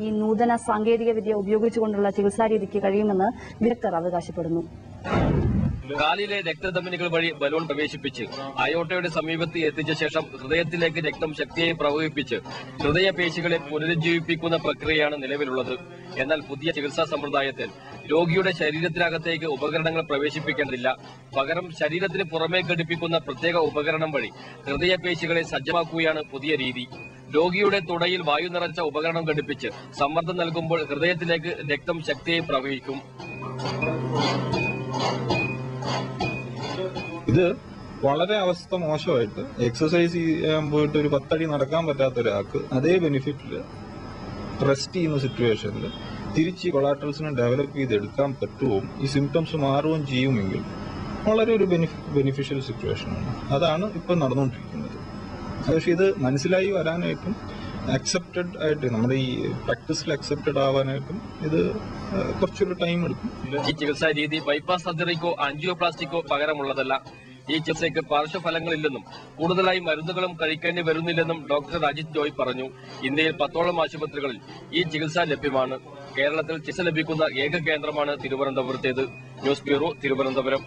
ഈ നൂതന സാങ്കേതിക വിദ്യ ഉപയോഗിച്ചുകൊണ്ടുള്ള ചികിത്സാരീതിക്ക് കഴിയുമെന്ന് വിദഗ്ധർ അവകാശപ്പെടുന്നു. കാലിലെ രക്തധമനികൾ വഴി ബലൂൺ പ്രവേശിപ്പിച്ച് അയോർട്ടയുടെ സമീപത്ത് എത്തിച്ച ശേഷം ഹൃദയത്തിലേക്ക് രക്തം ശക്തിയായി പ്രവഹിപ്പിച്ച് ഹൃദയപേശികളെ പുനരുജ്ജീവിപ്പിക്കുന്ന പ്രക്രിയയാണ് നിലവിലുള്ളത്. എന്നാൽ പുതിയ ചികിത്സാ സമ്പ്രദായത്തിൽ രോഗിയുടെ ശരീരത്തിനകത്തേക്ക് ഉപകരണങ്ങൾ പ്രവേശിപ്പിക്കേണ്ടതില്ല. പകരം ശരീരത്തിന് പുറമേ ഘടിപ്പിക്കുന്ന പ്രത്യേക ഉപകരണം വഴി ഹൃദയപേശികളെ സജ്ജമാക്കുകയാണ് പുതിയ രീതി. രോഗിയുടെ തുടയിൽ വായു നിറച്ച ഉപകരണം ഘടിപ്പിച്ച് സമ്മർദ്ദം നൽകുമ്പോൾ ഹൃദയത്തിലേക്ക് രക്തം ശക്തിയായി പ്രവഹിക്കും. ഇത് വളരെ അവസ്ഥ മോശമായിട്ട് എക്സസൈസ് ചെയ്യാൻ പോയിട്ട് ഒരു 10 അടി നടക്കാൻ പറ്റാത്ത ഒരാൾക്ക് അതേ ബെനിഫിറ്റില് റെസ്റ്റ് ചെയ്യുന്ന സിറ്റുവേഷനിൽ തിരിച്ച് കൊളാട്രൽസിനെ ഡെവലപ്പ് ചെയ്തെടുക്കാൻ പറ്റുമോ, ഈ സിംറ്റംസ് മാറുകയും ചെയ്യുമെങ്കിൽ വളരെ ഒരു ബെനിഫിഷ്യൽ സിറ്റുവേഷനാണ്. അതാണ് ഇപ്പൊ നടന്നുകൊണ്ടിരിക്കുന്നത്. പക്ഷെ ഇത് മനസ്സിലായി വരാനായിട്ടും അക്സെപ്റ്റഡ് ആയിട്ട് നമ്മുടെ ഈ പ്രാക്ടീസിൽ അക്സെപ്റ്റഡ് ആവാനായിട്ടും ഇത് കുറച്ചൊരു ടൈം എടുക്കും. ഈ ചികിത്സാ രീതി ബൈപ്പാസ് സർജറിക്കോ ആൻജിയോപ്ലാസ്റ്റിക്കോ പകരമുള്ളതല്ല. ഈ ചികിത്സയ്ക്ക് പാർശ്വഫലങ്ങളില്ലെന്നും കൂടുതലായി മരുന്നുകളും കഴിക്കേണ്ടി വരുന്നില്ലെന്നും ഡോക്ടർ അജിത് ജോയ് പറഞ്ഞു. ഇന്ത്യയിൽ 10ഓളം ആശുപത്രികളിൽ ഈ ചികിത്സ ലഭ്യമാണ്. കേരളത്തിൽ ചികിത്സ ലഭിക്കുന്ന ഏക കേന്ദ്രമാണ് തിരുവനന്തപുരത്തേത്. News bureau, Thiruvananthapuram.